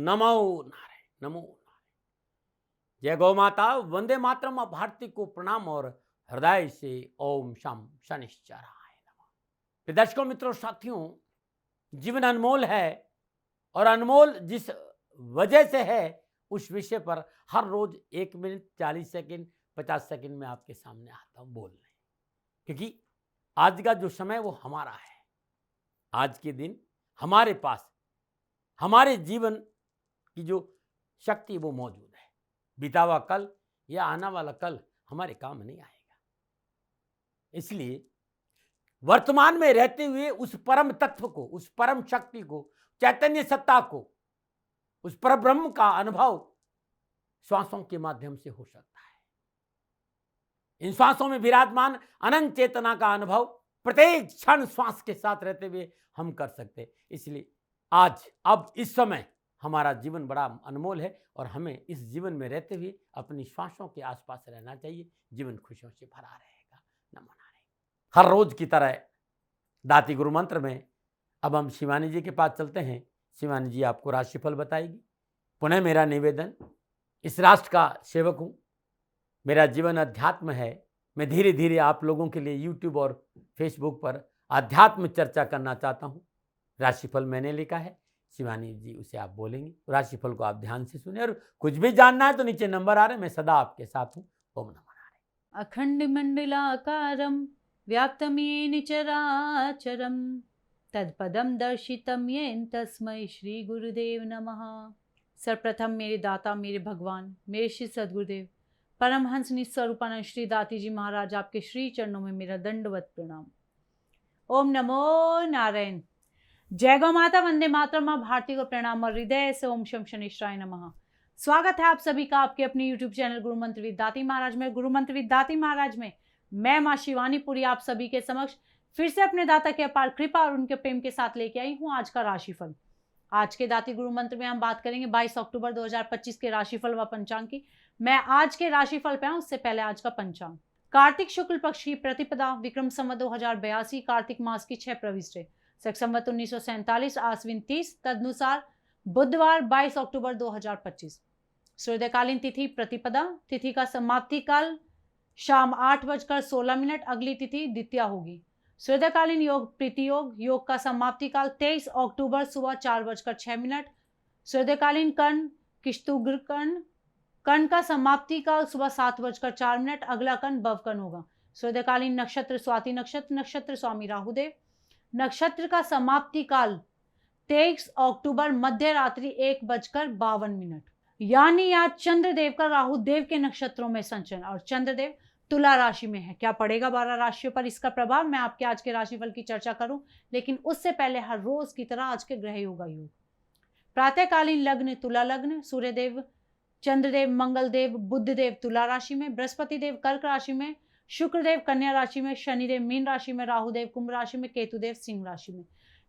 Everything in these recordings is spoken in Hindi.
नारायण, नमो नारायण। जय गौ माता, वंदे मातरम। मां भारती को प्रणाम और हृदय से ओम शम शनिश्चराय नमः। तो दर्शकों, मित्रों, साथियों, जीवन अनमोल है और अनमोल जिस वजह से है उस विषय पर हर रोज 1 मिनट 40 सेकंड 50 सेकंड में आपके सामने आता हूं बोलने, क्योंकि आज का जो समय वो हमारा है। आज के दिन हमारे पास हमारे जीवन की जो शक्ति वो मौजूद है। बीता हुआ कल या आने वाला कल हमारे काम नहीं आएगा। इसलिए वर्तमान में रहते हुए उस परम तत्व को, उस परम शक्ति को, चैतन्य सत्ता को, उस परब्रह्म का अनुभव श्वासों के माध्यम से हो सकता है। इन श्वासों में विराजमान अनंत चेतना का अनुभव प्रत्येक क्षण श्वास के साथ रहते हुए हम कर सकते। इसलिए आज अब इस समय हमारा जीवन बड़ा अनमोल है और हमें इस जीवन में रहते हुए अपनी श्वासों के आसपास रहना चाहिए। जीवन खुशियों से भरा रहेगा। नमो नारायण। हर रोज की तरह दाती गुरु मंत्र में अब हम शिवानी जी के पास चलते हैं। शिवानी जी आपको राशिफल बताएगी। पुनः मेरा निवेदन, इस राष्ट्र का सेवक हूँ, मेरा जीवन अध्यात्म है। मैं धीरे धीरे आप लोगों के लिए यूट्यूब और फेसबुक पर अध्यात्म चर्चा करना चाहता हूँ। राशिफल मैंने लिखा है, शिवानी जी उसे आप बोलेंगे। राशिफल को आप ध्यान से सुने और कुछ भी जानना है तो नीचे नंबर आ रहे हैं, मैं सदा आपके साथ हूँ। ओम नमः नारायण। अखंड मंडलाकारं व्याप्तं येन चराचरं तत्पदं दर्शितं येन तस्मै श्री गुरुदेव नमः। सर्वप्रथम मेरे दाता, मेरे भगवान, मेरे श्री सद्गुरुदेव परमहंस निस्वरूपानंद श्री दाती जी महाराज, आपके श्री चरणों में मेरा दंडवत प्रणाम। ओम नमो नारायण। जय गौ माता, वंदे मातरम। मां भारती को प्रणाम और हृदय से ओम शम शनिश्चराय नमः। स्वागत है आप सभी का आपके अपने यूट्यूब चैनल गुरु मंत्र विद दाती महाराज में। गुरु मंत्र विद दाती महाराज में मैं मां शिवानी पुरी आप सभी के समक्ष फिर से अपने दाता के अपार कृपा और उनके प्रेम के साथ लेके आई हूं आज का राशिफल। आज के दाती गुरु मंत्र में हम बात करेंगे 22 अक्टूबर 2025 के राशिफल व पंचांग की। मैं आज के राशिफल पे आऊं उससे पहले आज का पंचांग। कार्तिक शुक्ल पक्ष की प्रतिपदा, विक्रम संवत 2082, कार्तिक मास की 6 प्रविष्टे, शक संवत 1947, आश्विन 30, तदनुसार बुधवार 22 अक्टूबर 2025। सूर्यकालीन तिथि प्रतिपदा, तिथि का समाप्ति काल शाम 8:16। अगली तिथि द्वितीया होगी। सूर्यकालीन योग प्रीति योग, योग का समाप्ति काल 23 अक्टूबर सुबह 4:06। सूर्यकालीन कर्ण किस्तुग्र कर्ण, कर्ण का समाप्ति काल सुबह 7:04। अगला कर्ण भवकर्ण होगा। सूर्यकालीन नक्षत्र स्वाति नक्षत्र, नक्षत्र स्वामी राहुदेव। नक्षत्र का समाप्ति काल 23 अक्टूबर मध्य रात्रि 1:52। यानी आज चंद्रदेव का राहुदेव के नक्षत्रों में संचरण और चंद्रदेव तुला राशि में है। क्या पड़ेगा 12 राशियों पर इसका प्रभाव, मैं आपके आज के राशिफल की चर्चा करूं, लेकिन उससे पहले हर रोज की तरह आज के ग्रह योगा योग। प्रातःकालीन लग्न तुला लग्न, सूर्यदेव चंद्रदेव मंगलदेव बुधदेव तुला राशि में, बृहस्पति देव कर्क राशि में, शुक्रदेव कन्या राशि में, शनिदेव मीन राशि में, राहुदेव कुंभ राशि में, केतुदेव सिंह राशि में।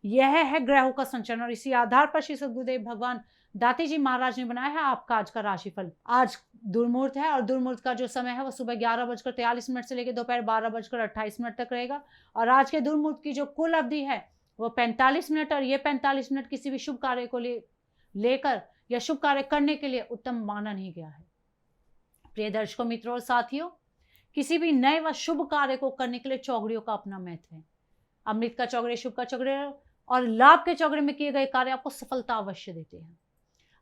यह है ग्रहों का संचरण और इसी आधार पर श्री सद्गुरुदेव भगवान दाती जी महाराज ने बनाया है आपका आज का राशिफल। आज दुर्मुहूर्त है और दुर्मुहूर्त का जो समय है वो सुबह 11:43 से लेकर दोपहर 12:28 तक रहेगा। और आज के दुर्मुहूर्त की जो कुल अवधि है वो 45 मिनट, और ये 45 मिनट किसी भी शुभ कार्य को लेकर या शुभ कार्य करने के लिए उत्तम माना नहीं गया है। प्रिय दर्शकों, मित्रों और साथियों, किसी भी नए व शुभ कार्य को करने के लिए चौघड़ियों का अपना महत्व है। अमृत का चौघड़े, शुभ का चौघड़े और लाभ के चौघड़े में किए गए कार्य आपको सफलता अवश्य देते हैं।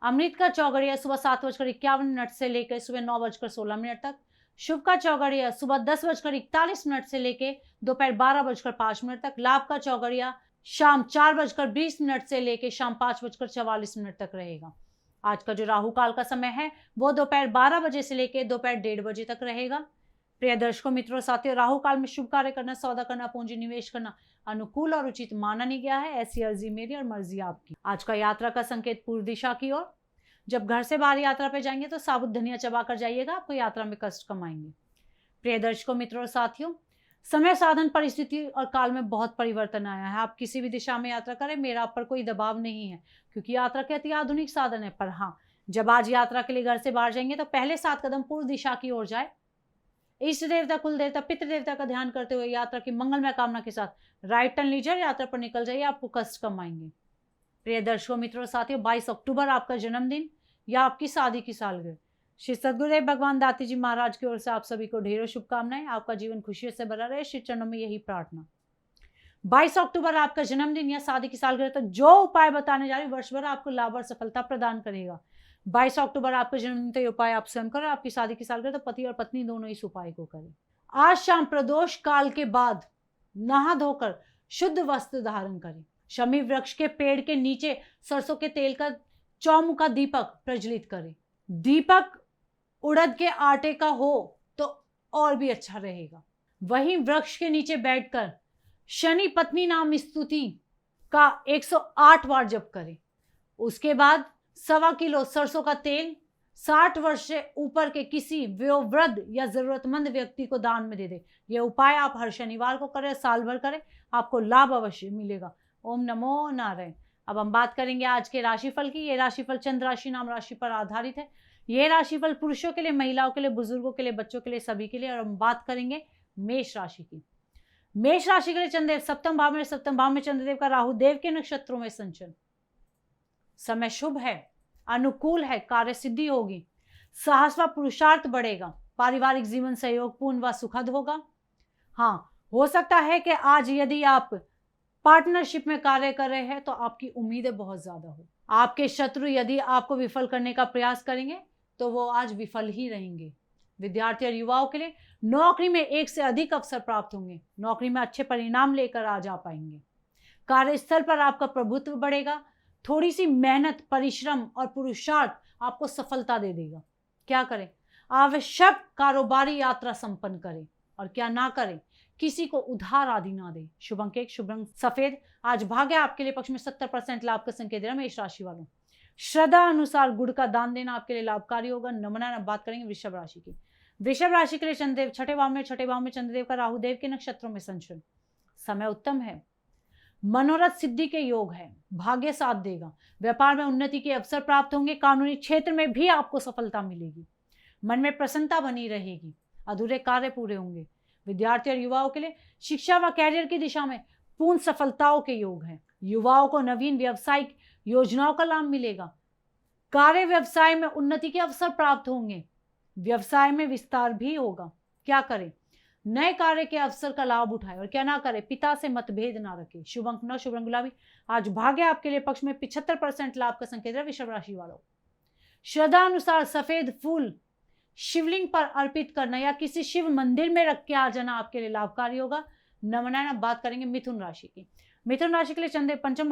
अमृत का चौघड़िया सुबह 7:51 से लेकर सुबह 9:16 तक। शुभ का चौघड़िया सुबह 10:41 से लेकर दोपहर 12:05 तक। लाभ का चौघड़िया शाम 4:20 से लेकर शाम 5:44 तक रहेगा। आज का जो राहु काल का समय है वो दोपहर 12 बजे से लेकर दोपहर 1:30 बजे तक रहेगा। प्रिय दर्शकों, मित्रों, साथियों, राहु काल में शुभ कार्य करना, सौदा करना, पूंजी निवेश करना अनुकूल और उचित माना नहीं गया है। ऐसी अर्जी मेरी और मर्जी आपकी। आज का यात्रा का संकेत पूर्व दिशा की ओर। जब घर से बाहर यात्रा पे जाएंगे तो साबुत धनिया चबा कर जाइएगा, आपको यात्रा में कष्ट कम आएंगे। प्रिय दर्शकों, मित्रों और साथियों, समय साधन परिस्थिति और काल में बहुत परिवर्तन आया है। आप किसी भी दिशा में यात्रा करें, मेरा आप पर कोई दबाव नहीं है, क्योंकि यात्रा के अति आधुनिक साधन है। पर हाँ, जब आज यात्रा के लिए घर से बाहर जाएंगे तो पहले 7 कदम पूर्व दिशा की ओर जाए। इष्ट देवता, कुल देवता, पितृ देवता का ध्यान करते हुए यात्रा की मंगलमय कामना के साथ राइट टर्न लीजिए, यात्रा पर निकल जाइए, आपको कष्ट कम आएंगे। प्रिय दर्शकों, मित्रों, साथियों, 22 अक्टूबर आपका जन्मदिन या आपकी शादी की सालगिरह। श्री सद्गुरुदेव भगवान दाती जी महाराज की ओर से आप सभी को ढेरों शुभकामनाएं। आपका जीवन खुशियों से भरा रहे, श्री चरणों में यही प्रार्थना। 22 अक्टूबर आपका जन्मदिन या शादी की सालगिरह, तो जो उपाय बताने जा रही हूं वर्ष भर आपको लाभ और सफलता प्रदान करेगा। 22 अक्टूबर आपका जन्मदिन, तो ये उपाय आप स्वयं करें। आपकी शादी की सालगिरह, तो पति और पत्नी दोनों इस उपाय को करें। आज शाम प्रदोष काल के बाद नहा धोकर शुद्ध वस्त्र धारण करें। शमी वृक्ष के पेड़ के नीचे सरसों के तेल का चौमुखा दीपक प्रज्वलित करें। दीपक उड़द के आटे का हो तो और भी अच्छा रहेगा। वहीं वृक्ष के नीचे बैठकर शनि पत्नी नाम स्तुति का 108 बार जप करें। उसके बाद 1.25 किलो सरसों का तेल 60 वर्ष से ऊपर के किसी वयोवृद्ध या जरूरतमंद व्यक्ति को दान में दे दे। यह उपाय आप हर शनिवार को करें, साल भर करें, आपको लाभ अवश्य मिलेगा। ओम नमो नारायण। अब हम बात करेंगे आज के राशिफल की। ये राशिफल चंद्र राशि नाम राशि पर आधारित है। ये राशिफल पुरुषों के लिए, महिलाओं के लिए, बुजुर्गों के लिए, बच्चों के लिए, सभी के लिए। और हम बात करेंगे मेष राशि की। मेष राशि के लिए चंद्रदेव सप्तम भाव में चंद्रदेव का राहु देव के नक्षत्रों में संचरण। समय शुभ है, अनुकूल है, कार्य सिद्धि होगी, साहस व पुरुषार्थ बढ़ेगा, पारिवारिक जीवन सहयोगपूर्ण व सुखद होगा। हाँ, हो सकता है कि आज यदि आप पार्टनरशिप में कार्य कर रहे हैं तो आपकी उम्मीदें बहुत ज्यादा हो। आपके शत्रु यदि आपको विफल करने का प्रयास करेंगे तो वो आज विफल ही रहेंगे। विद्यार्थी और युवाओं के लिए नौकरी में एक से अधिक अवसर प्राप्त होंगे। नौकरी में अच्छे परिणाम लेकर आ जा पाएंगे। कार्यस्थल पर आपका प्रभुत्व बढ़ेगा। थोड़ी सी मेहनत, परिश्रम और पुरुषार्थ आपको सफलता दे देगा। क्या करें? आवश्यक कारोबारी यात्रा संपन्न करें और क्या ना करें, किसी को उधार आदि ना दे। शुभ अंक 1, शुभ रंग सफेद। आज भाग्य आपके लिए पक्ष में 70% लाभ का संकेत दे रहा है। मेष राशि वालों, श्रद्धा अनुसार गुड़ का दान देना आपके लिए लाभकारी होगा। नमना। बात करेंगे वृषभ राशि की। वृषभ राशि के लिए चंद्रदेव छठे भाव में चंद्रदेव का राहु देव के नक्षत्रों में संचरण। समय उत्तम है, मनोरथ सिद्धि के योग है, भाग्य साथ देगा। व्यापार में उन्नति के अवसर प्राप्त होंगे। कानूनी क्षेत्र में भी आपको सफलता मिलेगी। मन में प्रसन्नता बनी रहेगी। अधूरे कार्य पूरे होंगे। विद्यार्थी और युवाओं के लिए शिक्षा व कैरियर की दिशा में पूर्ण सफलताओं के योग हैं। युवाओं को नवीन व्यावसायिक योजनाओं का लाभ मिलेगा। कार्य व्यवसाय में उन्नति के अवसर प्राप्त होंगे। व्यवसाय में विस्तार भी होगा। क्या करें? नए कार्य के अवसर का लाभ उठाए और क्या ना करें, पिता से मतभेद ना रखें। शुभ अंक 9, शुभ रंग गुलाबी। आज भाग्य आपके लिए पक्ष में 75% लाभ का संकेत है। वृषभ राशि वालों, श्रद्धा अनुसार सफेद फूल शिवलिंग पर अर्पित करना या किसी शिव मंदिर में रख के आ जाना आपके लिए लाभकारी होगा। नमना। बात करेंगे मिथुन राशि की। मिथुन राशि के लिए चंद्र पंचम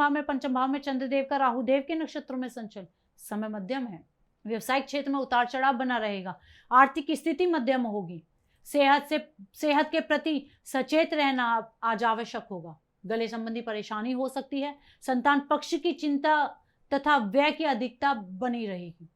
भाव में चंद्रदेव का राहु देव के नक्षत्रों में संचलन। समय मध्यम है। व्यवसायिक क्षेत्र में उतार चढ़ाव बना रहेगा। आर्थिक स्थिति मध्यम होगी। सेहत के प्रति सचेत रहना आज आवश्यक होगा। गले संबंधी परेशानी हो सकती है। संतान पक्ष की चिंता तथा व्यय की अधिकता बनी रहेगी।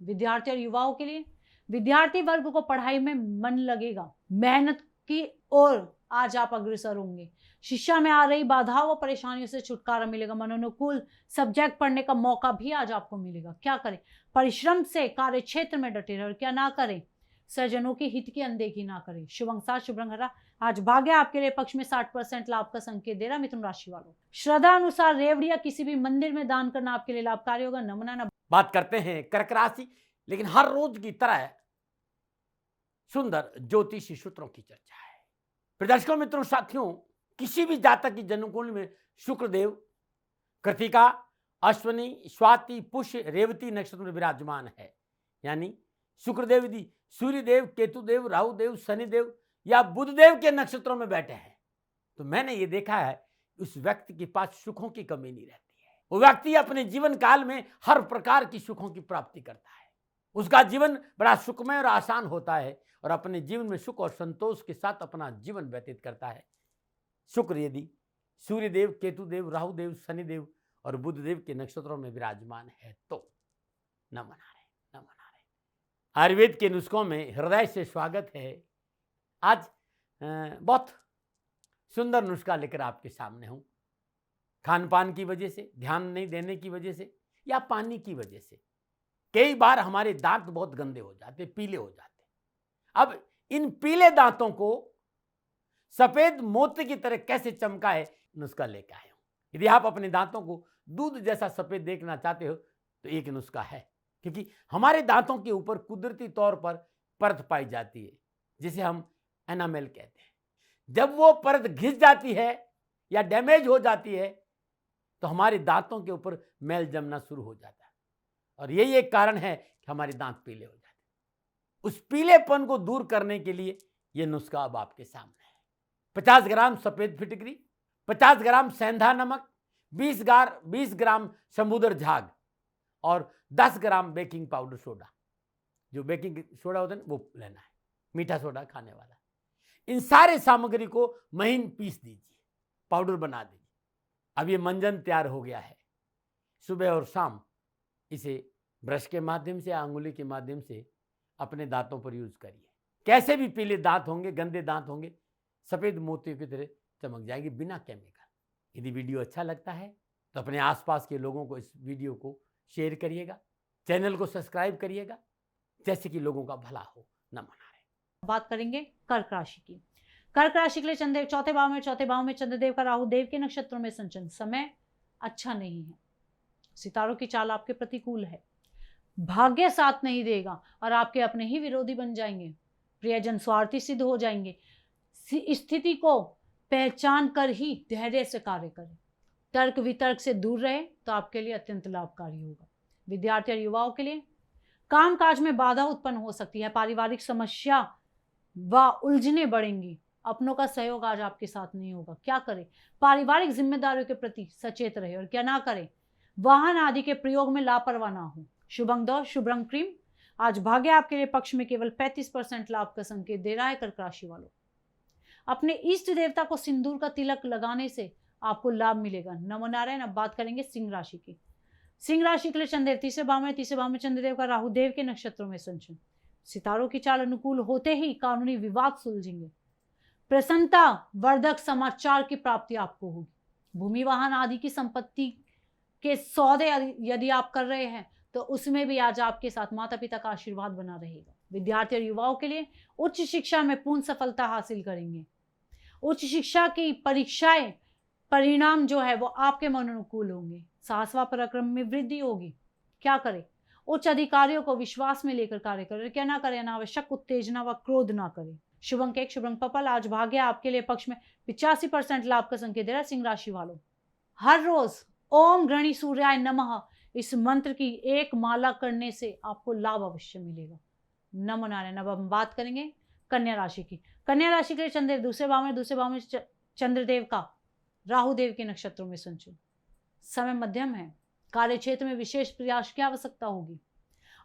विद्यार्थी और युवाओं के लिए, विद्यार्थी वर्ग को पढ़ाई में मन लगेगा। मेहनत की ओर आज आप अग्रसर होंगे। शिक्षा में आ रही बाधाओं व परेशानियों से छुटकारा मिलेगा। मनोनुकूल सब्जेक्ट पढ़ने का मौका भी आज आपको मिलेगा। क्या करें? परिश्रम से कार्य क्षेत्र में डटे रहे और क्या ना करें, स्वजनों के हित की अनदेखी ना करें। शुभ अंक 7, शुभ रंग हरा। आज भाग्य आपके लिए पक्ष में 60% लाभ का संकेत दे रहा। मिथुन राशि वालों, श्रद्धा अनुसार रेवड़ी या किसी भी मंदिर में दान करना आपके लिए लाभकारी होगा। नमना। बात करते हैं कर्क राशि, लेकिन हर रोज की तरह सुंदर ज्योतिषी सूत्रों की चर्चा है। प्रदर्शकों, मित्रों, साथियों, किसी भी जातक की जन्मकुंडली में शुक्रदेव कृतिका, अश्विनी, स्वाति, पुष्य, रेवती नक्षत्र में विराजमान है। यानी शुक्रदेव यदि सूर्यदेव, केतुदेव, राहुदेव, शनिदेव या बुधदेव के नक्षत्रों में बैठे हैं तो मैंने ये देखा है उस व्यक्ति के पास सुखों की कमी नहीं रहती है। वो व्यक्ति अपने जीवन काल में हर प्रकार की सुखों की प्राप्ति करता है। उसका जीवन बड़ा सुखमय और आसान होता है और अपने जीवन में सुख और संतोष के साथ अपना जीवन व्यतीत करता है। शुक्र यदि सूर्यदेव, केतुदेव, राहुदेव, शनिदेव और बुधदेव के नक्षत्रों में विराजमान है तो नमन आ रहे। आयुर्वेद के नुस्खों में हृदय से स्वागत है। आज बहुत सुंदर नुस्खा लेकर आपके सामने हूँ। खान पान की वजह से, ध्यान नहीं देने की वजह से या पानी की वजह से कई बार हमारे दांत बहुत गंदे हो जाते, पीले हो जाते। अब इन पीले दांतों को सफेद मोती की तरह कैसे चमकाए, नुस्खा लेकर आए हूं। यदि आप अपने दांतों को दूध जैसा सफेद देखना चाहते हो तो एक नुस्खा है, क्योंकि हमारे दांतों के ऊपर कुदरती तौर पर परत पाई जाती है जिसे हम एनामेल कहते हैं। जब वो परत घिस जाती है या डैमेज हो जाती है तो हमारे दांतों के ऊपर मैल जमना शुरू हो जाता है, और यही एक कारण है कि हमारे दांत पीले हो जाते हैं। उस पीलेपन को दूर करने के लिए ये नुस्खा अब आपके सामने है। 50 ग्राम सफेद फिटकरी, 50 ग्राम सेंधा नमक, 20 ग्राम समुद्र झाग और 10 ग्राम बेकिंग पाउडर सोडा। जो बेकिंग सोडा होता है ना वो लेना है, मीठा सोडा खाने वाला। इन सारे सामग्री को महीन पीस दीजिए, पाउडर बना दीजिए। अब ये मंजन तैयार हो गया है। सुबह और शाम इसे ब्रश के माध्यम से या अंगुली के माध्यम से अपने दांतों पर यूज करिए। कैसे भी पीले दांत होंगे, गंदे दांत होंगे, सफेद मोतियों की तरह चमक जाएंगे बिना केमिकल। यदि वीडियो अच्छा लगता है तो अपने आसपास के लोगों को इस वीडियो को शेयर करिएगा, चैनल को सब्सक्राइब करिएगा, जैसे कि लोगों का भला हो। नमन। बात करेंगे कर्क राशि की। कर्क राशि के लिए चंद्रदेव चौथे भाव में चंद्रदेव का राहु देव के नक्षत्रों में संचरण। समय अच्छा नहीं है, सितारों की चाल आपके प्रतिकूल है, भाग्य साथ नहीं देगा और आपके अपने ही विरोधी बन जाएंगे, प्रियजन स्वार्थी सिद्ध हो जाएंगे। स्थिति को पहचान कर ही धैर्य से कार्य करें, तर्क वितर्क से दूर रहे तो आपके लिए अत्यंत लाभकारी होगा। विद्यार्थी और युवाओं के लिए कामकाज में बाधा उत्पन्न हो सकती है, पारिवारिक समस्या व उलझने बढ़ेंगी, अपनों का सहयोग आज आपके साथ नहीं होगा। क्या करें? पारिवारिक जिम्मेदारियों के प्रति सचेत रहे और क्या ना करें, वाहन आदि के प्रयोग में लापरवाह ना हो। शुभ अंक दो शुभ रंग क्रीम। आज भाग्य आपके लिए पक्ष में केवल 35% लाभ का संकेत दे रहा है। कर्क राशि वालों, अपने इष्ट देवता को सिंदूर का तिलक लगाने से आपको लाभ मिलेगा। नमो नारायण। अब बात करेंगे सिंह राशि की। सिंह राशि के लिए चंद्रदेव तीसरे भाव में चंद्रदेव का राहु देव के नक्षत्रों में संचरण। सितारों की चाल अनुकूल होते ही कानूनी विवाद सुलझेंगे, प्रसन्नता वर्धक समाचार की प्राप्ति आपको होगी। भूमि वाहन आदि की संपत्ति के सौदे यदि आप कर रहे हैं तो उसमें भी आज आपके साथ माता पिता का आशीर्वाद बना रहेगा। विद्यार्थी और युवाओं के लिए उच्च शिक्षा में पूर्ण सफलता हासिल करेंगे। उच्च शिक्षा की परीक्षाएं परिणाम जो है वो आपके मन अनुकूल होंगे। साहस व पराक्रम में वृद्धि होगी। क्या करें? उच्च अधिकारियों को विश्वास में लेकर कार्य करें। क्या ना करें? अनावश्यक उत्तेजना व क्रोध ना करें। शुभ अंक 1 शुभ रंग पर्पल। आज भाग्य आपके लिए पक्ष में 85% लाभ का संकेत दे रहा है। सिंह राशि वालों, हर रोज ओम गृणी सूर्याय नमः इस मंत्र की एक माला करने से आपको लाभ अवश्य मिलेगा। नमो नारायण। अब हम बात करेंगे कन्या राशि की। कन्या राशि के लिए चंद्रदेव दूसरे भाव में चंद्रदेव का राहु देव के नक्षत्रों में संचरण। समय मध्यम है, कार्य क्षेत्र में विशेष प्रयास की आवश्यकता होगी।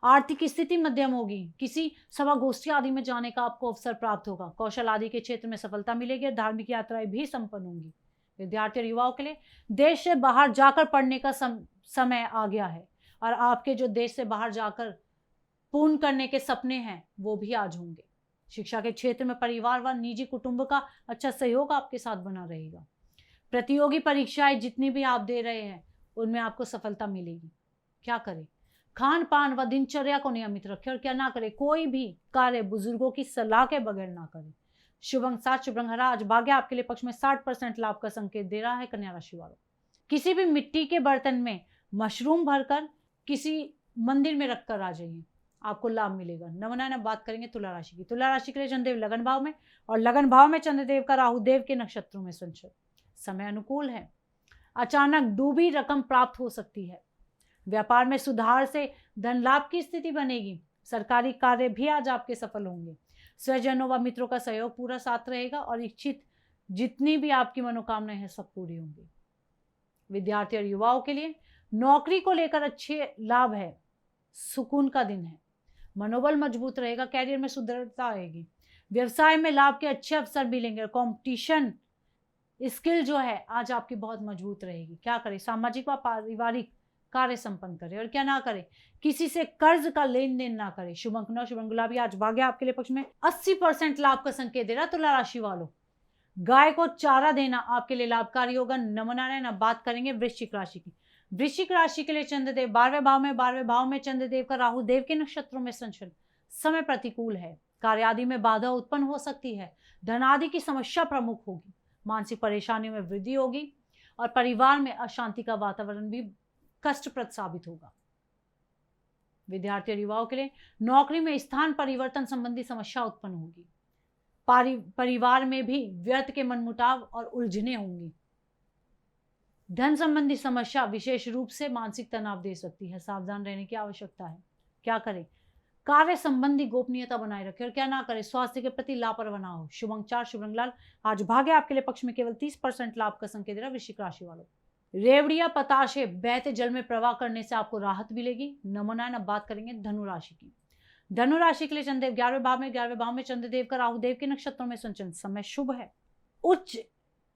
आर्थिक स्थिति मध्यम होगी, किसी सभा गोष्ठी आदि में जाने का आपको अवसर प्राप्त होगा। कौशल आदि के क्षेत्र में सफलता मिलेगी। धार्मिक यात्राएं भी संपन्न होंगी। विद्यार्थी और युवाओं के लिए देश से बाहर जाकर पढ़ने का समय आ गया है और आपके जो देश से बाहर जाकर पूर्ण करने के सपने हैं वो भी आज होंगे। शिक्षा के क्षेत्र में परिवार व निजी कुटुंब का अच्छा सहयोग आपके साथ बना रहेगा। प्रतियोगी परीक्षाएं जितनी भी आप दे रहे हैं उनमें आपको सफलता मिलेगी। क्या करें? खान पान व दिनचर्या को नियमित रखें और क्या ना करें, कोई भी कार्य बुजुर्गों की सलाह के बगैर ना करें। शुभ अंक 7 शुभ रंग हरा। आज भाग्य आपके लिए पक्ष में 60% लाभ का संकेत दे रहा है। कन्या राशि वालों, किसी भी मिट्टी के बर्तन में मशरूम भरकर किसी मंदिर में रखकर आ जाइए, आपको लाभ मिलेगा। नवनायन। बात करेंगे तुला राशि की। तुला राशि के लिए चंद्रदेव लगन भाव में और लगन भाव में चंद्रदेव का राहु देव के नक्षत्रों में संचरण। समय अनुकूल है, अचानक डूबी रकम प्राप्त हो सकती है। व्यापार में सुधार से धन लाभ की स्थिति बनेगी। सरकारी कार्य भी आज आपके सफल होंगे। स्वजनों व मित्रों का सहयोग पूरा साथ रहेगा और इच्छित जितनी भी आपकी मनोकामनाएं हैं सब पूरी होंगी। विद्यार्थी और युवाओं के लिए नौकरी को लेकर अच्छे लाभ है। सुकून का दिन है, मनोबल मजबूत रहेगा। कैरियर में सुदृढ़ता आएगी। व्यवसाय में लाभ के अच्छे अवसर मिलेंगे। कंपटीशन स्किल जो है आज आपकी बहुत मजबूत रहेगी। क्या करें? सामाजिक व पारिवारिक कार्य संपन्न करें और क्या ना करें, किसी से कर्ज का लेन देन ना करें। शुभ अंक 9 शुभ रंग गुलाबी। आज भाग्य आपके लिए पक्ष में 80% लाभ का संकेत दे रहा है। तुला राशि वालों, गाय को चारा देना आपके लिए लाभकारी होगा। नमो नारायण। अब बात करेंगे वृश्चिक राशि की। वृश्चिक राशि के लिए चंद्रदेव 12वें भाव में चंद्रदेव का राहु देव के नक्षत्रों में संचरण। समय प्रतिकूल है, कार्य आदि में बाधा उत्पन्न हो सकती है। धन आदि की समस्या प्रमुख होगी। मानसिक परेशानियों में वृद्धि होगी। और परिवार में अशांति का वातावरण भी कष्टप्रद साबित होगा। विद्यार्थी और युवाओं के लिए नौकरी में स्थान परिवर्तन संबंधी समस्या उत्पन्न होगी। परिवार में भी व्यर्थ के मनमुटाव और उलझने होंगी। धन संबंधी समस्या विशेष रूप से मानसिक तनाव दे सकती है, सावधान रहने की आवश्यकता है। क्या करें? कार्य संबंधी गोपनीयता बनाए रखें और क्या ना करें, स्वास्थ्य के प्रति लापरवाह ना हो। शुभ अंक 4, शुभ रंग लाल। आज भाग्य आपके लिए पक्ष में केवल 30% लाभ का संकेत दे रहा है वृश्चिक राशि वालों। रेवड़िया पताशे बहते जल में प्रवाह करने से आपको राहत मिलेगी। नमोनायन। अब बात करेंगे धनु राशि की। धनु राशि के लिए चंद्रदेव 11वें भाव में चंद्रदेव का राहुदेव के नक्षत्रों में संचरण। समय शुभ है। उच्च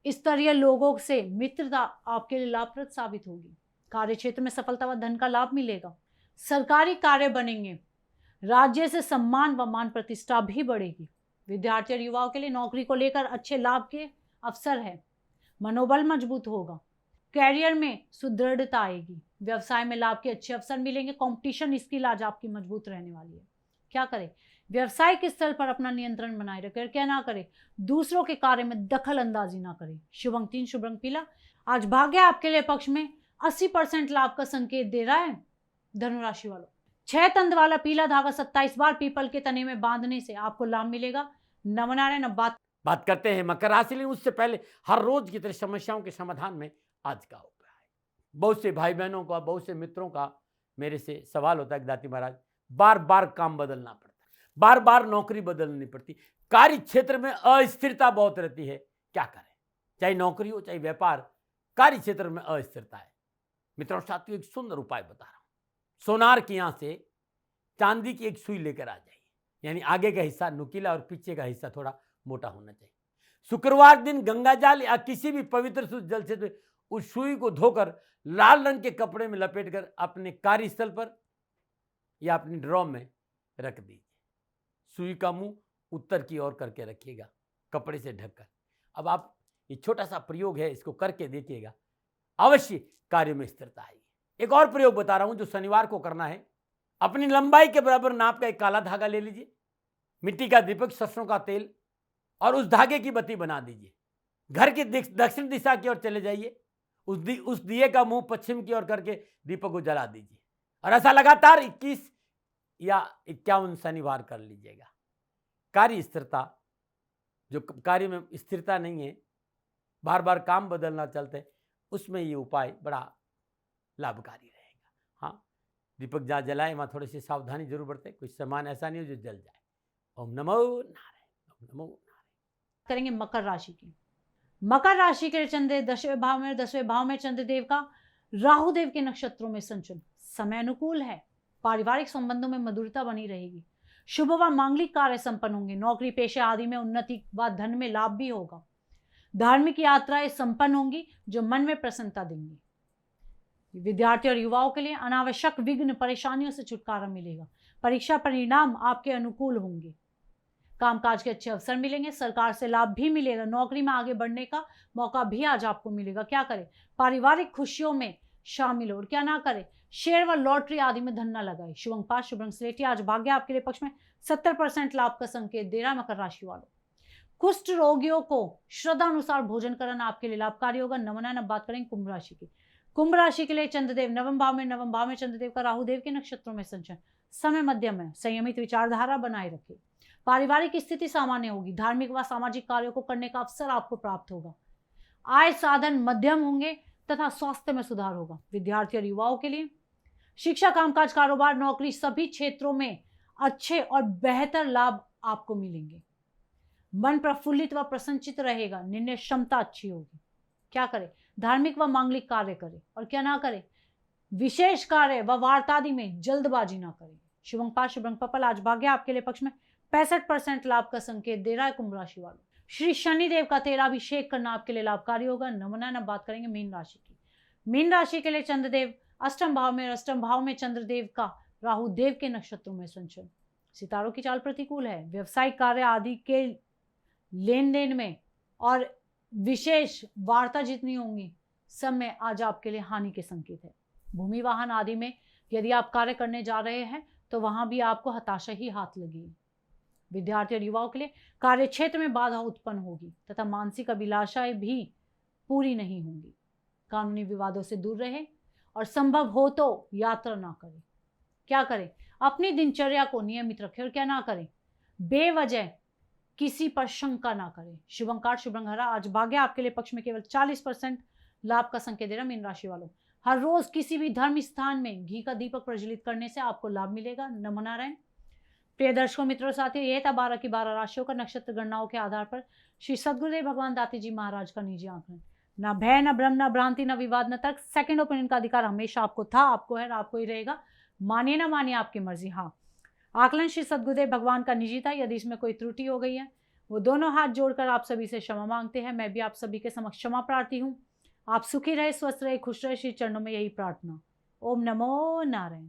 स्तरीय लोगों से मित्रता आपके लिए लाभप्रद साबित होगी। कार्य क्षेत्र में सफलता व धन का लाभ मिलेगा। सरकारी कार्य बनेंगे। राज्य से सम्मान व मान प्रतिष्ठा भी बढ़ेगी। विद्यार्थी और युवाओं के लिए नौकरी को लेकर अच्छे लाभ के अवसर है। मनोबल मजबूत होगा। कैरियर में सुदृढ़ता आएगी। व्यवसाय में लाभ के अच्छे अवसर मिलेंगे। कंपटीशन स्किल आज आपकी मजबूत रहने वाली है। क्या करें? व्यवसायिक स्तर पर अपना नियंत्रण बनाए रखें। क्या ना करें? दूसरों के कार्य में दखल अंदाजी ना करें। शुभ अंक 3, शुभ रंग पीला। आज भाग्य आपके लिए पक्ष में 80% लाभ का संकेत दे रहा है। धनु राशि वालों, 6 तंद वाला पीला धागा 27 बार पीपल के तने में बांधने से आपको लाभ मिलेगा। नवनारायण। अब बात करते हैं मकर राशि। लेकिन उससे पहले हर रोज की तरह समस्याओं के समाधान में आज का उपाय। बहुत से भाई बहनों का, बहुत से मित्रों का मेरे से सवाल होता है कि दाती महाराज बार बार काम बदलना पड़ता है, बार बार नौकरी बदलनी पड़ती, कार्य क्षेत्र में अस्थिरता बहुत रहती है, क्या करें? चाहे नौकरी हो चाहे व्यापार, कार्य क्षेत्र में अस्थिरता है। मित्रों साथियों, एक सुंदर उपाय बता रहा हूं। सोनार की यहां से चांदी की एक सुई लेकर आ जाइए, यानी आगे का हिस्सा नुकीला और पीछे का हिस्सा थोड़ा मोटा होना चाहिए। शुक्रवार दिन गंगा जल या किसी भी पवित्र शुद्ध जल से उस सुई को धोकर लाल रंग के कपड़े में लपेटकर अपने कार्यस्थल पर या अपनी ड्रॉ में रख दीजिए। सुई का मुंह उत्तर की ओर करके रखिएगा, कपड़े से ढककर। अब आप ये छोटा सा प्रयोग है, इसको करके देखिएगा, अवश्य कार्य में स्थिरता आएगी। एक और प्रयोग बता रहा हूं जो शनिवार को करना है। अपनी लंबाई के बराबर नाप का एक काला धागा ले लीजिए, मिट्टी का दीपक, सरसों का तेल और उस धागे की बत्ती बना दीजिए। घर की दक्षिण दिशा की ओर चले जाइए, उस दिए का मुंह पश्चिम की ओर करके दीपक को जला दीजिए और ऐसा लगातार 21 या 51 शनिवार कर लीजिएगा। कार्य स्थिरता, जो कार्य में स्थिरता नहीं है, बार बार काम बदलना चलते, उसमें ये उपाय बड़ा लाभकारी रहेगा। हाँ, दीपक जहाँ जलाए वहाँ थोड़ी सी सावधानी जरूर बरते, कुछ सामान ऐसा नहीं हो जो जल जाए। ओम नमो नारायण, ओम नमो नारायण। करेंगे मकर राशि की। मकर राशि के चंद्र 10वें भाव में चंद्रदेव का राहुदेव के नक्षत्रों में संचरण। समय अनुकूल है। पारिवारिक संबंधों में मधुरता बनी रहेगी। शुभ व मांगलिक कार्य संपन्न होंगे। नौकरी पेशे आदि में उन्नति व धन में लाभ भी होगा। धार्मिक यात्राएं संपन्न होंगी जो मन में प्रसन्नता देंगी। विद्यार्थी और युवाओं के लिए अनावश्यक विघ्न परेशानियों से छुटकारा मिलेगा। परीक्षा परिणाम आपके अनुकूल होंगे। कामकाज के अच्छे अवसर मिलेंगे। सरकार से लाभ भी मिलेगा। नौकरी में आगे बढ़ने का मौका भी आज आपको मिलेगा। क्या करें? पारिवारिक खुशियों में शामिल हो। और क्या ना करें? शेयर व लॉटरी आदि में धन न लगाए। शुभ अंक 5, शुभ रंग स्लेटी। आज भाग्य आपके लिए पक्ष में 70% लाभ का संकेत दे रहा है। मकर राशि वालों, कुष्ठ रोगियों को श्रद्धा अनुसार भोजन करना आपके लिए लाभकारी होगा। नवनायन। अब बात करेंगे कुंभ राशि की। कुंभ राशि के लिए चंद्रदेव नवम भाव में चंद्रदेव का राहुदेव के नक्षत्रों में संचरण। समय मध्यम है। संयमित विचारधारा बनाए रखे। पारिवारिक स्थिति सामान्य होगी। धार्मिक व सामाजिक कार्यों को करने का अवसर आपको प्राप्त होगा। आय साधन मध्यम होंगे तथा स्वास्थ्य में सुधार होगा। विद्यार्थी और युवाओं के लिए शिक्षा, कामकाज, कारोबार, नौकरी सभी क्षेत्रों में अच्छे और बेहतर लाभ आपको मिलेंगे। मन प्रफुल्लित व प्रसन्नचित रहेगा। निर्णय क्षमता अच्छी होगी। क्या करें? धार्मिक व मांगलिक कार्य करें। और क्या ना करें? विशेष कार्य व वार्ता आदि में जल्दबाजी ना करें। शुभ अंक 5, शुभ रंग पर्पल। आज भाग्य आपके लिए पक्ष में 65% लाभ का संकेत दे रहा है। कुंभ राशि वालों, श्री शनिदेव का तेलाभिषेक करना आपके लिए लाभकारी होगा। नमनायन। अब बात करेंगे मीन राशि की। मीन राशि के लिए चंद्रदेव अष्टम भाव में चंद्रदेव का राहुदेव के नक्षत्रों में संचरण। सितारों की चाल प्रतिकूल है। व्यवसायिक कार्य आदि के लेन देन में और विशेष वार्ता जितनी होंगी सब में आज आपके लिए हानि के संकेत है। भूमि वाहन आदि में यदि आप कार्य करने जा रहे हैं तो वहां भी आपको हताशा ही हाथ लगेगी। विद्यार्थी और युवाओं के लिए कार्य क्षेत्र में बाधा उत्पन्न होगी तथा मानसिक अभिलाषाएं भी पूरी नहीं होंगी। कानूनी विवादों से दूर रहें और संभव हो तो यात्रा ना करें। क्या करें? अपनी दिनचर्या को नियमित रखें और क्या ना करें? बेवजह किसी पर शंका ना करें। शुभंकार शुभंगहरा, आज भाग्य आपके लिए पक्ष में केवल 40% लाभ का संकेत दे रहा। मीन राशि वालों, हर रोज किसी भी धर्म स्थान में घी का दीपक प्रज्वलित करने से आपको लाभ मिलेगा। नमो नारायण। प्रिय दर्शकों, मित्रों, साथियों, ये था 12 की 12 राशियों का नक्षत्र गणनाओं के आधार पर श्री सद्गुरुदेव भगवान दाती जी महाराज का निजी आंकलन। ना भय, ना भ्रम, ना भ्रांति, ना विवाद, न तर्क। सेकंड ओपिनियन का अधिकार हमेशा आपको था, आपको है, आपको ही रहेगा। मानिए ना मानिए, आपकी मर्जी। हाँ, आकलन श्री सद्गुरुदेव भगवान का निजी था। यदि इसमें कोई त्रुटि हो गई है, वो दोनों हाथ जोड़कर आप सभी से क्षमा मांगते हैं। मैं भी आप सभी के समक्ष क्षमा प्रार्थी हूँ। आप सुखी रहे, स्वस्थ रहे, खुश रहे, श्री चरणों में यही प्रार्थना। ओम नमो नारायण।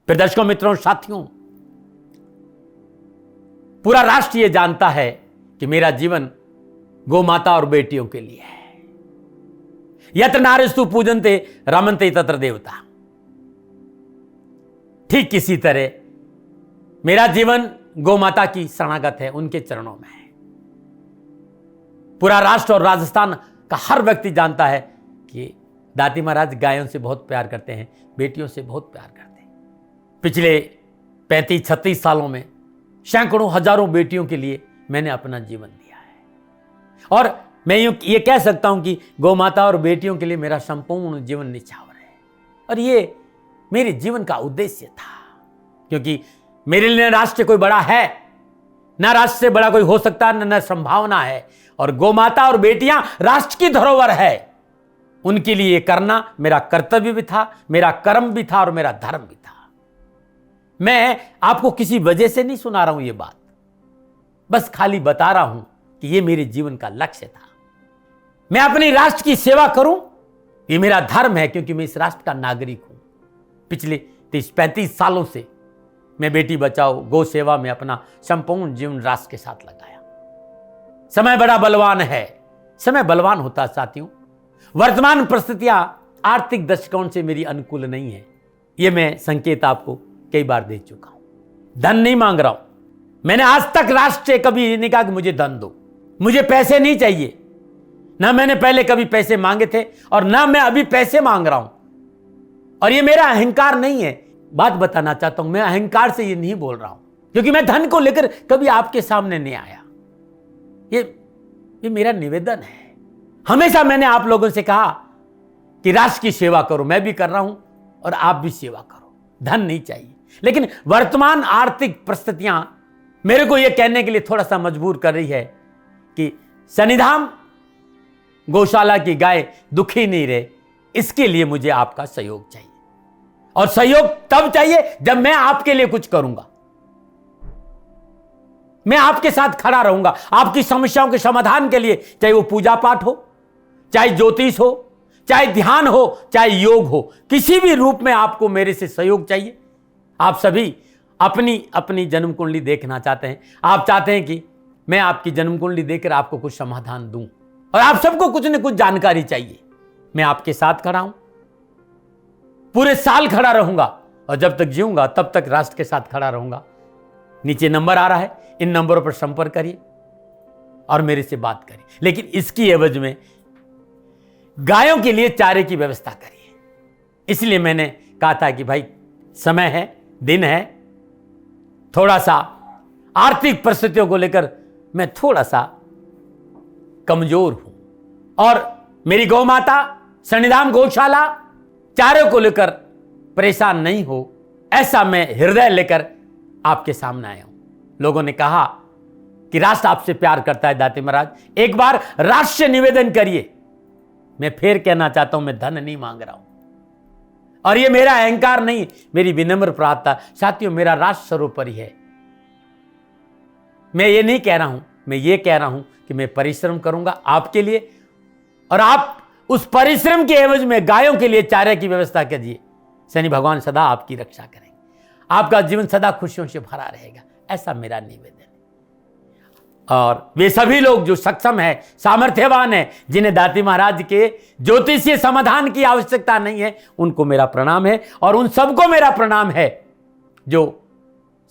फिर दर्शकों, मित्रों, साथियों, पूरा राष्ट्र ये जानता है कि मेरा जीवन गौ माता और बेटियों के लिए है। यत्र नारीस्तु पूजन्ते रमन्ते तत्र देवता। ठीक किसी तरह मेरा जीवन गौ माता की शरणागत है, उनके चरणों में है। पूरा राष्ट्र और राजस्थान का हर व्यक्ति जानता है कि दाती महाराज गायों से बहुत प्यार करते हैं, बेटियों से बहुत प्यार करते हैं। पिछले 35-36 सालों में सैकड़ों हजारों बेटियों के लिए मैंने अपना जीवन दिया है और मैं ये कह सकता हूं कि गौ माता और बेटियों के लिए मेरा संपूर्ण जीवन निछावर है। और ये मेरे जीवन का उद्देश्य था, क्योंकि मेरे लिए राष्ट्र कोई बड़ा है, ना राष्ट्र से बड़ा कोई हो सकता है, न संभावना है। और गौ माता और बेटियां राष्ट्र की धरोहर है। उनके लिए करना मेरा कर्तव्य भी था, मेरा कर्म भी था और मेरा धर्म भी था। मैं आपको किसी वजह से नहीं सुना रहा हूं ये बात, बस खाली बता रहा हूं कि ये मेरे जीवन का लक्ष्य था। मैं अपने राष्ट्र की सेवा करूं, ये मेरा धर्म है, क्योंकि मैं इस राष्ट्र का नागरिक हूं। पिछले 30-35 सालों से मैं बेटी बचाओ, गौ सेवा में अपना संपूर्ण जीवन राष्ट्र के साथ लगाया। समय बड़ा बलवान है, समय बलवान होता है साथियों। वर्तमान परिस्थितियां आर्थिक दृष्टिकोण से मेरी अनुकूल नहीं है, यह मैं संकेत आपको कई बार दे चुका हूं। धन नहीं मांग रहा हूं। मैंने आज तक राष्ट्र से कभी नहीं कहा कि मुझे धन दो, मुझे पैसे नहीं चाहिए। ना मैंने पहले कभी पैसे मांगे थे और ना मैं अभी पैसे मांग रहा हूं। और ये मेरा अहंकार नहीं है। बात बताना चाहता हूं, मैं अहंकार से ये नहीं बोल रहा हूं, क्योंकि मैं धन को लेकर कभी आपके सामने नहीं आया। ये मेरा निवेदन है। हमेशा मैंने आप लोगों से कहा कि राष्ट्र की सेवा करो, मैं भी कर रहा हूं और आप भी सेवा करो। धन नहीं चाहिए, लेकिन वर्तमान आर्थिक परिस्थितियां मेरे को यह कहने के लिए थोड़ा सा मजबूर कर रही है कि शनिधाम गौशाला की गाय दुखी नहीं रहे, इसके लिए मुझे आपका सहयोग चाहिए। और सहयोग तब चाहिए जब मैं आपके लिए कुछ करूंगा। मैं आपके साथ खड़ा रहूंगा, आपकी समस्याओं के समाधान के लिए, चाहे वो पूजा पाठ हो, चाहे ज्योतिष हो, चाहे ध्यान हो, चाहे योग हो, किसी भी रूप में आपको मेरे से सहयोग चाहिए। आप सभी अपनी अपनी जन्म कुंडली देखना चाहते हैं। आप चाहते हैं कि मैं आपकी जन्म कुंडली देखकर आपको कुछ समाधान दूं, और आप सबको कुछ न कुछ जानकारी चाहिए। मैं आपके साथ खड़ा हूं, पूरे साल खड़ा रहूंगा, और जब तक जीऊंगा तब तक राष्ट्र के साथ खड़ा रहूंगा। नीचे नंबर आ रहा है, इन नंबरों पर संपर्क करिए और मेरे से बात करिए। लेकिन इसकी एवज में गायों के लिए चारे की व्यवस्था करिए। इसलिए मैंने कहा था कि भाई समय है, दिन है, थोड़ा सा आर्थिक परिस्थितियों को लेकर मैं थोड़ा सा कमजोर हूं, और मेरी गौ माता शनिधाम गौशाला चारे को लेकर परेशान नहीं हो, ऐसा मैं हृदय लेकर आपके सामने आया हूं। लोगों ने कहा कि राष्ट्र आपसे प्यार करता है दाती महाराज, एक बार राष्ट्र से निवेदन करिए। मैं फिर कहना चाहता हूं, मैं धन नहीं मांग रहा हूं, और ये मेरा अहंकार नहीं, मेरी विनम्र प्रार्थना। साथियों, मेरा राष्ट्र सर्वोपरि है। मैं ये नहीं कह रहा हूं, मैं ये कह रहा हूं कि मैं परिश्रम करूंगा आपके लिए, और आप उस परिश्रम के एवज में गायों के लिए चारे की व्यवस्था कीजिए। शनि भगवान सदा आपकी रक्षा करेंगे, आपका जीवन सदा खुशियों से भरा रहेगा, ऐसा मेरा निवेदन है। और वे सभी लोग जो सक्षम है, सामर्थ्यवान है, जिन्हें दाती महाराज के ज्योतिषीय समाधान की आवश्यकता नहीं है, उनको मेरा प्रणाम है। और उन सबको मेरा प्रणाम है जो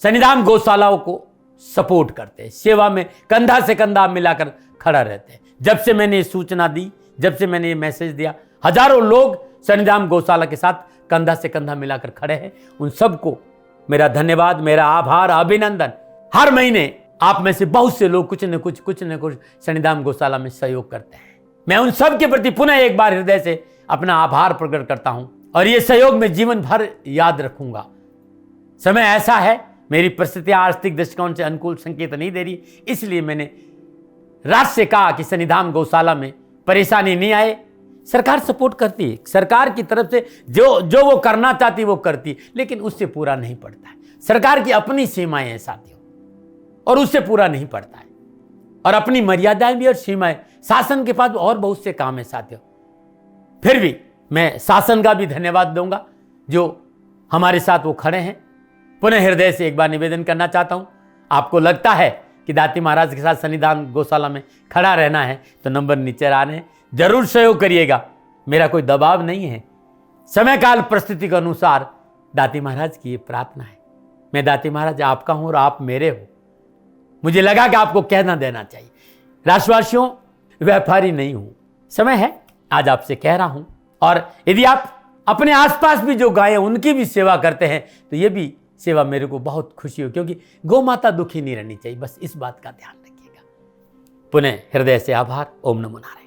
शनिधाम गौशालाओं को सपोर्ट करते हैं, सेवा में कंधा से कंधा मिलाकर खड़ा रहते हैं। जब से मैंने ये सूचना दी, जब से मैंने ये मैसेज दिया, हजारों लोग शनिधाम गौशाला के साथ कंधा से कंधा मिलाकर खड़े हैं। उन सबको मेरा धन्यवाद, मेरा आभार, अभिनंदन। हर महीने आप में से बहुत से लोग कुछ न कुछ शनिधाम गौशाला में सहयोग करते हैं। मैं उन सब के प्रति पुनः एक बार हृदय से अपना आभार प्रकट करता हूं और ये सहयोग मैं जीवन भर याद रखूंगा। समय ऐसा है, मेरी परिस्थितियां आर्थिक दृष्टिकोण से अनुकूल संकेत नहीं दे रही, इसलिए मैंने राज से कहा कि शनिधाम गौशाला में परेशानी नहीं आए। सरकार सपोर्ट करती है, सरकार की तरफ से जो वो करना चाहती वो करती, लेकिन उससे पूरा नहीं पड़ता है। सरकार की अपनी सीमाएं हैं साथियों, और उससे पूरा नहीं पड़ता है, और अपनी मर्यादाएं भी और सीमाएं। शासन के पास और बहुत से काम है साथियों। फिर भी मैं शासन का भी धन्यवाद दूंगा जो हमारे साथ वो खड़े हैं। पुनः हृदय से एक बार निवेदन करना चाहता हूं, आपको लगता है कि दाती महाराज के साथ शनिधाम गौशाला में खड़ा रहना है तो नंबर नीचे आ रहे हैं, जरूर सहयोग करिएगा। मेरा कोई दबाव नहीं है, समय काल परिस्थिति के अनुसार दाती महाराज की ये प्रार्थना है। मैं दाती महाराज आपका हूं और आप मेरे हो, मुझे लगा कि आपको कहना देना चाहिए। राशिवासियों, व्यापारी नहीं हूं, समय है आज आपसे कह रहा हूं। और यदि आप अपने आसपास भी जो गाय हैं उनकी भी सेवा करते हैं तो ये भी सेवा मेरे को बहुत खुशी हो, क्योंकि गौ माता दुखी नहीं रहनी चाहिए, बस इस बात का ध्यान रखिएगा। पुनः हृदय से आभार। ओम नमो नारायण।